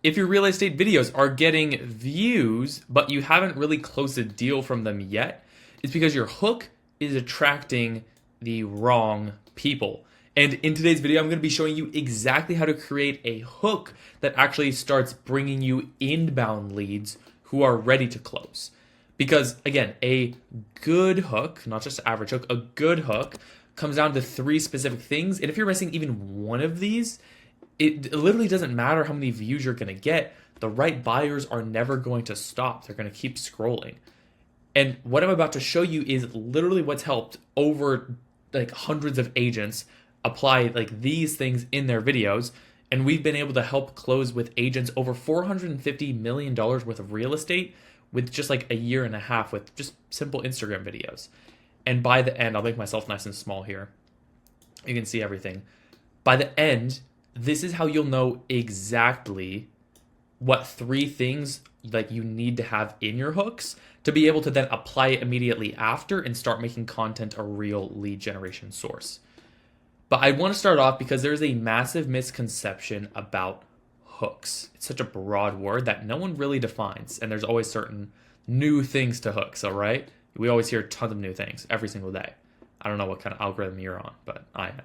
if your real estate videos are getting views, but you haven't really closed a deal from them yet, it's because your hook is attracting the wrong people. And in today's video, I'm going to be showing you exactly how to create a hook that actually starts bringing you inbound leads who are ready to close. Because again, a good hook, not just an average hook, a good hook comes down to 3 specific things. And if you're missing even one of these, it literally doesn't matter how many views you're going to get. The right buyers are never going to stop. They're going to keep scrolling. And what I'm about to show you is literally what's helped over like hundreds of agents apply like these things in their videos. And we've been able to help close with agents over $450 million worth of real estate with just like a year and a half with just simple Instagram videos. And by the end, I'll make myself nice and small here. You can see everything. By the end, this is how you'll know exactly what 3 things that you need to have in your hooks to be able to then apply it immediately after and start making content a real lead generation source. But I want to start off because there's a massive misconception about hooks. It's such a broad word that no one really defines, and there's always certain new things to hooks, all right? We always hear tons of new things every single day. I don't know what kind of algorithm you're on, but I am.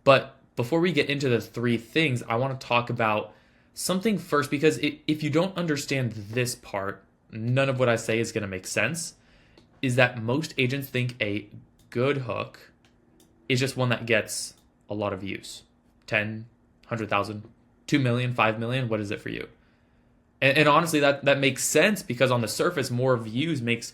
But before we get into the 3 things, I want to talk about something first, because if you don't understand this part, none of what I say is going to make sense, is that most agents think a good hook is just one that gets a lot of views. 10, 100,000, 2 million, 5 million, what is it for you? And honestly, that makes sense because on the surface, more views makes,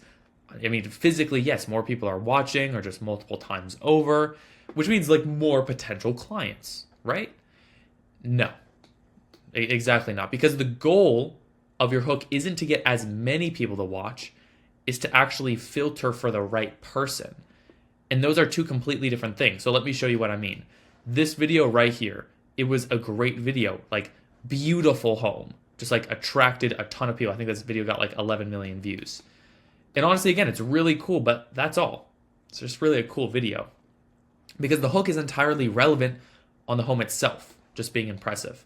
I mean, physically, yes, more people are watching or just multiple times over, which means like more potential clients, right? No, exactly not. Because the goal of your hook isn't to get as many people to watch, is to actually filter for the right person. And those are 2 completely different things. So let me show you what I mean. This video right here, it was a great video, like beautiful home, just like attracted a ton of people. I think this video got like 11 million views. And honestly, again, it's really cool, but that's all. It's just really a cool video because the hook is entirely relevant on the home itself, just being impressive.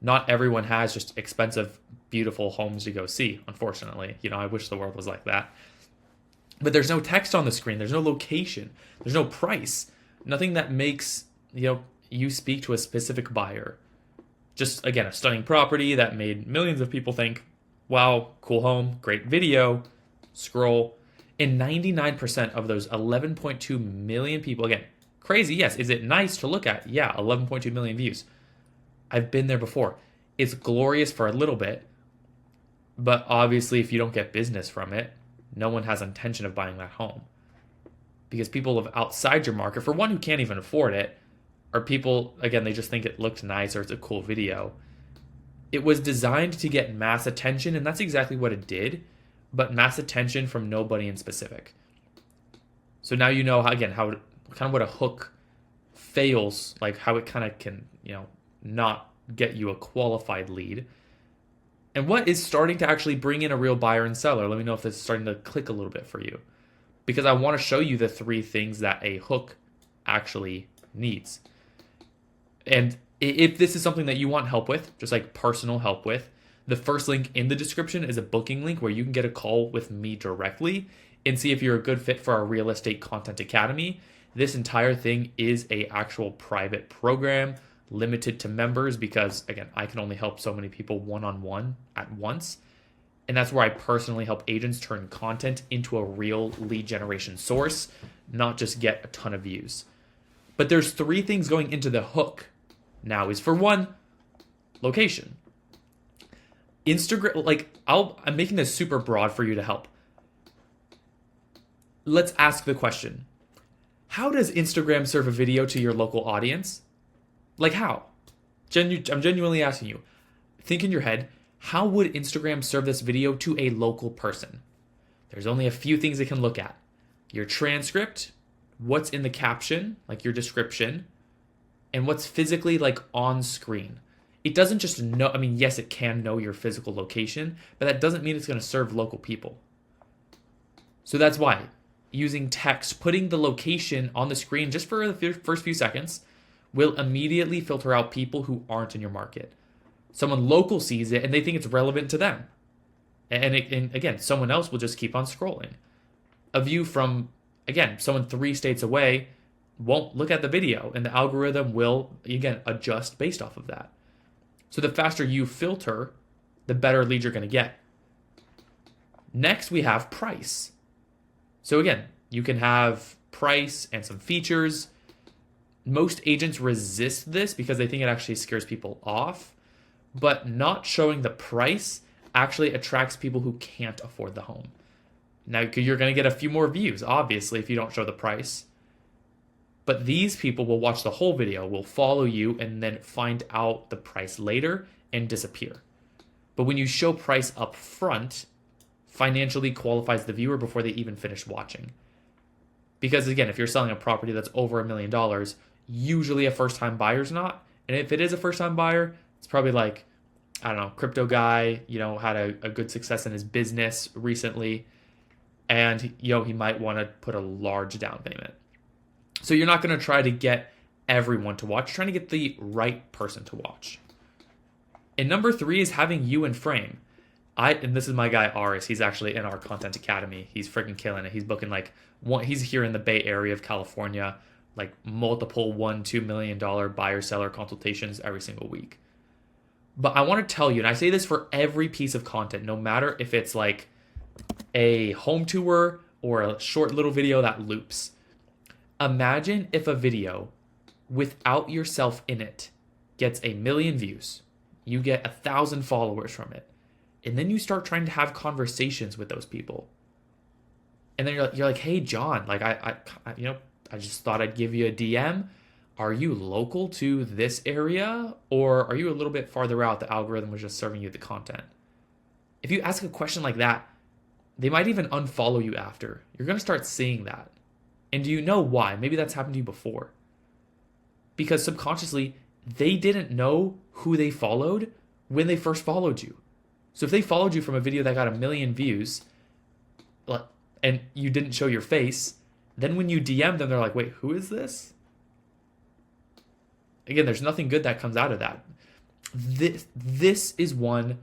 Not everyone has just expensive, beautiful homes to go see, unfortunately. You know, I wish the world was like that. But there's no text on the screen. There's no location. There's no price. Nothing that makes, you speak to a specific buyer. Just, again, a stunning property that made millions of people think, wow, cool home, great video, scroll. And 99% of those 11.2 million people, again, crazy, yes. Is it nice to look at? Yeah, 11.2 million views. I've been there before. It's glorious for a little bit, but obviously if you don't get business from it, no one has intention of buying that home. Because people of outside your market, for one who can't even afford it, or people, again, they just think it looked nice or it's a cool video. It was designed to get mass attention, and that's exactly what it did, but mass attention from nobody in specific. So now you know, how what a hook fails, like how it kind of can, not get you a qualified lead. And what is starting to actually bring in a real buyer and seller? Let me know if this is starting to click a little bit for you. Because I want to show you the 3 things that a hook actually needs. And if this is something that you want help with, just like personal help with, the first link in the description is a booking link where you can get a call with me directly and see if you're a good fit for our Real Estate Content Academy. This entire thing is a actual private program limited to members because, again, I can only help so many people one-on-one at once. And that's where I personally help agents turn content into a real lead generation source, not just get a ton of views. But there's 3 things going into the hook now. Is for one, location. Instagram, I'm making this super broad for you to help. Let's ask the question. How does Instagram serve a video to your local audience? Like how? I'm genuinely asking you. Think in your head, how would Instagram serve this video to a local person? There's only a few things it can look at. Your transcript, what's in the caption, like your description, and what's physically like on screen. It doesn't just know, yes, it can know your physical location, but that doesn't mean it's going to serve local people. So that's why using text, putting the location on the screen just for the first few seconds will immediately filter out people who aren't in your market. Someone local sees it and they think it's relevant to them. And again, someone else will just keep on scrolling. A view from, again, someone 3 states away won't look at the video, and the algorithm will, again, adjust based off of that. So the faster you filter, the better lead you're going to get. Next, we have price. So again, you can have price and some features. Most agents resist this because they think it actually scares people off, but not showing the price actually attracts people who can't afford the home. Now, you're going to get a few more views, obviously, if you don't show the price. But these people will watch the whole video, will follow you, and then find out the price later and disappear. But when you show price up front, financially qualifies the viewer before they even finish watching. Because again, if you're selling a property that's over $1 million, usually a first-time buyer's not. And if it is a first-time buyer, it's probably like, I don't know, crypto guy, had a good success in his business recently, and he might want to put a large down payment. So you're not going to try to get everyone to watch. You're trying to get the right person to watch. And number 3 is having you in frame. And this is my guy Aris. He's actually in our content academy. He's freaking killing it. He's booking he's here in the Bay Area of California, like multiple $1-2 million buyer seller consultations every single week. But I want to tell you, and I say this for every piece of content, no matter if it's like a home tour or a short little video that loops. Imagine if a video without yourself in it gets 1 million views, you get 1,000 followers from it, and then you start trying to have conversations with those people. And then you're like, hey, John, I just thought I'd give you a DM. Are you local to this area, or are you a little bit farther out? The algorithm was just serving you the content. If you ask a question like that, they might even unfollow you after. You're going to start seeing that. And do you know why? Maybe that's happened to you before. Because subconsciously, they didn't know who they followed when they first followed you. So if they followed you from a video that got 1 million views, and you didn't show your face, then when you DM them, they're like, wait, who is this? Again, there's nothing good that comes out of that. This is one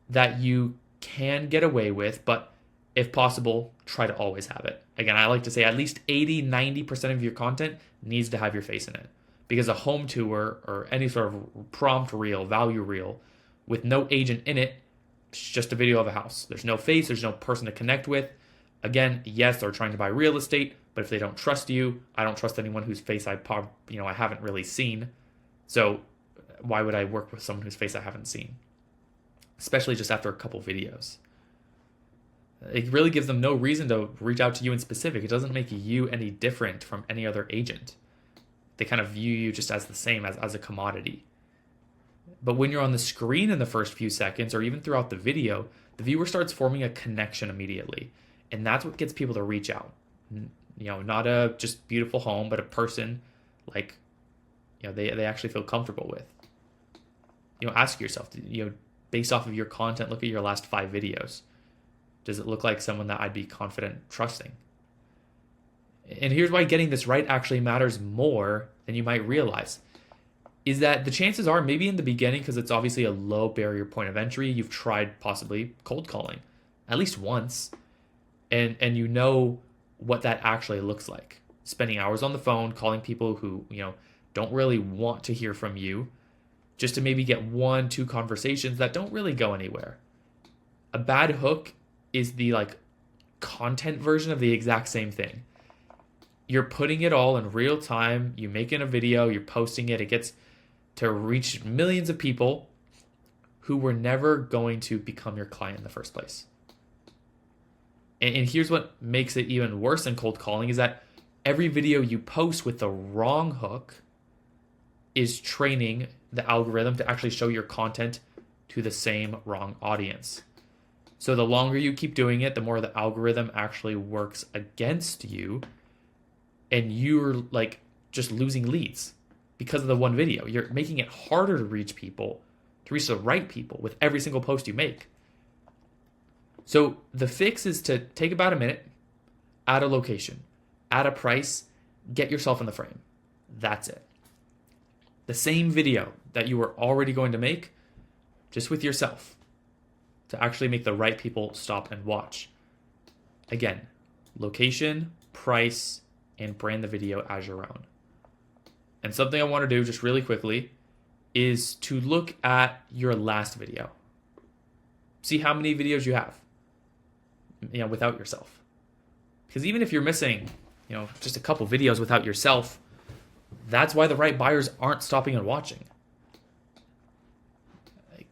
that you can get away with, but if possible, try to always have it. Again, I like to say at least 80-90% of your content needs to have your face in it. Because a home tour or any sort of prompt reel, value reel, with no agent in it, it's just a video of a house. There's no face, there's no person to connect with. Again, yes, they're trying to buy real estate, but if they don't trust you, I don't trust anyone whose face I haven't really seen. So why would I work with someone whose face I haven't seen? Especially just after a couple videos. It really gives them no reason to reach out to you in specific. It doesn't make you any different from any other agent. They kind of view you just as the same, as a commodity. But when you're on the screen in the first few seconds, or even throughout the video, the viewer starts forming a connection immediately. And that's what gets people to reach out. Not a just beautiful home, but a person they actually feel comfortable with. Ask yourself, based off of your content, look at your last 5 videos. Does it look like someone that I'd be confident trusting? And here's why getting this right actually matters more than you might realize. Is that the chances are, maybe in the beginning, because it's obviously a low barrier point of entry, you've tried possibly cold calling at least once, and you know what that actually looks like. Spending hours on the phone, calling people who don't really want to hear from you, just to maybe get 1-2 conversations that don't really go anywhere. A bad hook is the content version of the exact same thing. You're putting it all in real time, you making a video, you're posting it, it gets to reach millions of people who were never going to become your client in the first place. And here's what makes it even worse than cold calling is that every video you post with the wrong hook is training the algorithm to actually show your content to the same wrong audience. So the longer you keep doing it, the more the algorithm actually works against you, and you're just losing leads because of the one video. You're making it harder to reach people, to reach the right people with every single post you make. So the fix is to take about a minute, add a location, add a price, get yourself in the frame. That's it. The same video that you were already going to make, just with yourself, to actually make the right people stop and watch. Again, location, price, and brand the video as your own. And something I want to do just really quickly is to look at your last video. See how many videos you have, without yourself. Because even if you're missing, just a couple videos without yourself, that's why the right buyers aren't stopping and watching.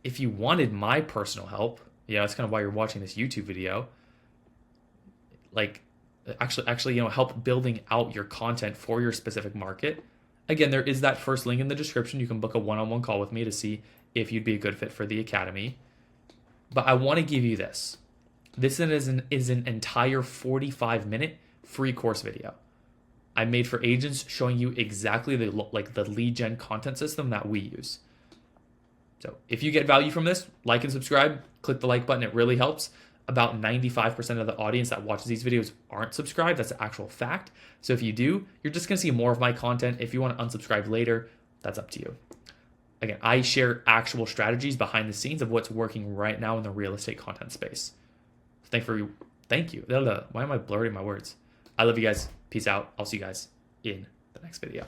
If you wanted my personal help, that's kind of why you're watching this YouTube video. Actually, help building out your content for your specific market. Again, there is that first link in the description. You can book a one-on-one call with me to see if you'd be a good fit for the academy. But I want to give you this. This is an entire 45-minute free course video I made for agents, showing you exactly the lead gen content system that we use. So if you get value from this, like and subscribe. Click the like button. It really helps. About 95% of the audience that watches these videos aren't subscribed. That's an actual fact. So if you do, you're just going to see more of my content. If you want to unsubscribe later, that's up to you. Again, I share actual strategies behind the scenes of what's working right now in the real estate content space. Thank you. Why am I blurring my words? I love you guys. Peace out. I'll see you guys in the next video.